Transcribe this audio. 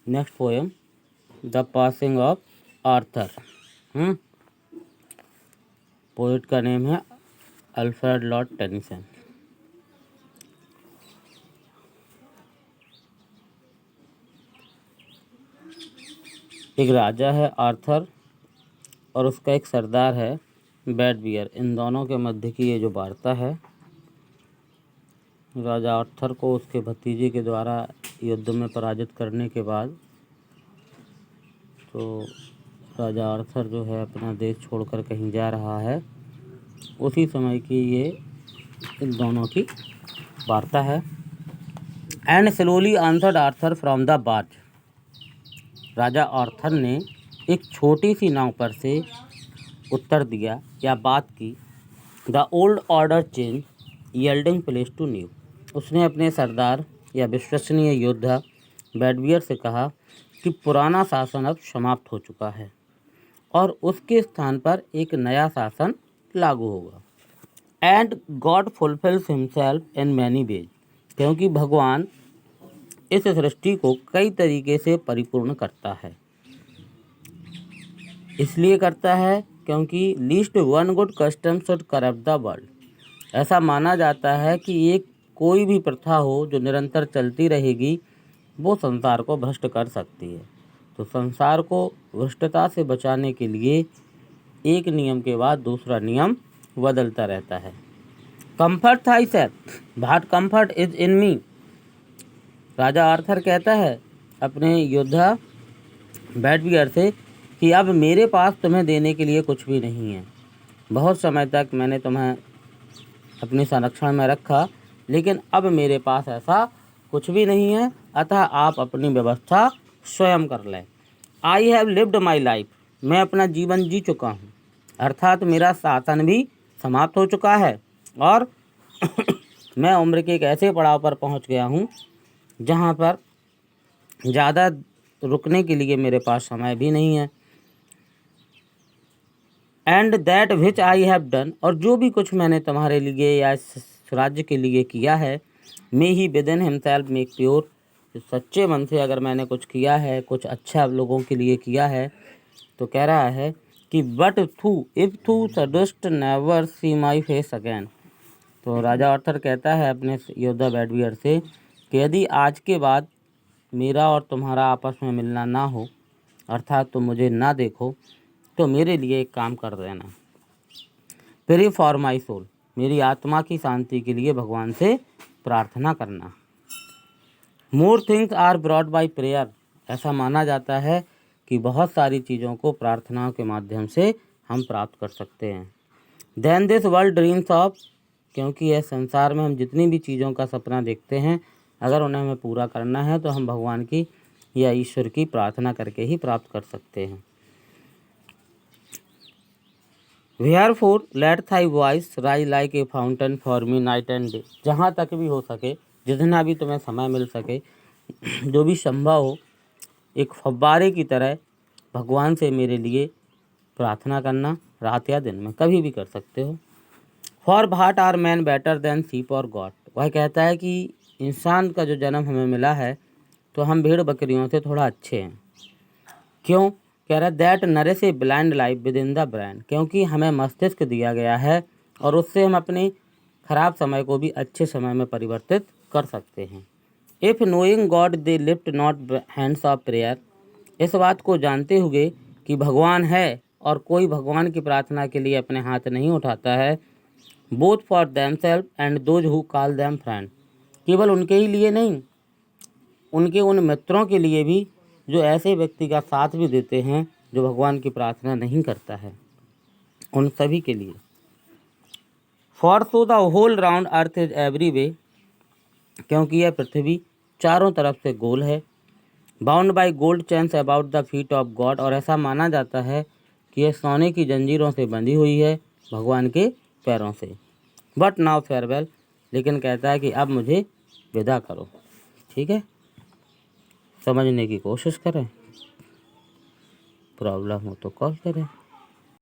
Next poem the passing of Arthur. Poet का name है Alfred Lord Tennyson. एक राजा है आर्थर और उसका एक सरदार है बेडवियर। इन दोनों के मध्य की ये जो वार्ता है, राजा आर्थर को उसके भतीजे के द्वारा युद्ध में पराजित करने के बाद तो राजा आर्थर जो है अपना देश छोड़कर कहीं जा रहा है। उसी समय की ये इन दोनों की वार्ता है। And slowly answered Arthur from the barge. Raja Arthur ने एक छोटी सी नाव पर से उत्तर दिया या बात की। The old order change yielding place to new. उसने अपने सरदार या विश्वसनीय योद्धा बेडवियर से कहा कि पुराना शासन अब समाप्त हो चुका है और उसके स्थान पर एक नया शासन लागू होगा। And God fulfils himself in many ways. क्योंकि भगवान इस सृष्टि को कई तरीके से परिपूर्ण करता है। इसलिए करता है क्योंकि least one good custom should corrupt the world. ऐसा माना जाता है कि एक कोई भी प्रथा हो जो निरंतर चलती रहेगी वो संसार को भ्रष्ट कर सकती है। तो संसार को भ्रष्टता से बचाने के लिए एक नियम के बाद दूसरा नियम बदलता रहता है। Comfort I said but comfort is in me. Raja Arthur कहता है अपने योद्धा बेडवियर से कि अब मेरे पास तुम्हें देने के लिए कुछ भी नहीं है। बहुत समय तक मैंने तुम्हें अपने संरक्षण में रखा, लेकिन अब मेरे पास ऐसा कुछ भी नहीं है, अतः आप अपनी व्यवस्था स्वयं कर लें। I have lived my life. मैं अपना जीवन जी चुका हूँ, अर्थात मेरा शासन भी समाप्त हो चुका है और मैं उम्र के एक ऐसे पड़ाव पर पहुँच गया हूँ जहाँ पर ज़्यादा रुकने के लिए मेरे पास समय भी नहीं है। And that which I have done. और जो भी कुछ मैंने तुम्हारे लिए या इस राज्य के लिए किया है, may he within himself make pure. सच्चे मन से अगर मैंने कुछ किया है, कुछ अच्छा लोगों के लिए किया है, तो कह रहा है कि but thou if thou shouldst never see my face again. तो राजा आर्थर कहता है अपने योद्धा बेडवियर से कि यदि आज के बाद मेरा और तुम्हारा आपस में मिलना ना हो, अर्थात तुम मुझे ना देखो, तो मेरे लिए एक काम कर देना। Pray for my soul. मेरी आत्मा की शांति के लिए भगवान से प्रार्थना करना। More things are brought by prayer. ऐसा माना जाता है कि बहुत सारी चीज़ों को प्रार्थनाओं के माध्यम से हम प्राप्त कर सकते हैं। Then this world dreams of. क्योंकि यह संसार में हम जितनी भी चीज़ों का सपना देखते हैं, अगर उन्हें हमें पूरा करना है तो हम भगवान की या ईश्वर की प्रार्थना करके ही प्राप्त कर सकते हैं। Wherefore let thy voice rise like a fountain for me night and day। जहाँ तक भी हो सके, जितना भी तुम्हें समय मिल सके, जो भी संभव हो, एक फव्वारे की तरह भगवान से मेरे लिए प्रार्थना करना, रात या दिन में कभी भी कर सकते हो। For what are men better than sheep और गॉड। वह कहता है कि इंसान का जो जन्म हमें मिला है तो हम भेड़ बकरियों से थोड़ा अच्छे हैं। क्यों? कह रहा है that nourish a blind life with in the brain. क्योंकि हमें मस्तिष्क दिया गया है और उससे हम अपने खराब समय को भी अच्छे समय में परिवर्तित कर सकते हैं। If knowing God they lift not hands of prayer. इस बात को जानते हुए कि भगवान है और कोई भगवान की प्रार्थना के लिए अपने हाथ नहीं उठाता है। Both for themselves and those who call them friend. केवल उनके ही लिए नहीं, उनके उन मित्रों के लिए भी जो ऐसे व्यक्ति का साथ भी देते हैं जो भगवान की प्रार्थना नहीं करता है, उन सभी के लिए। For so the whole round earth is every way. क्योंकि यह पृथ्वी चारों तरफ से गोल है। Bound by gold chains about the feet of God. और ऐसा माना जाता है कि यह सोने की जंजीरों से बंधी हुई है भगवान के पैरों से। But now farewell. लेकिन कहता है कि अब मुझे विदा करो। ठीक है, समझने की कोशिश करें, प्रॉब्लम हो तो कॉल करें।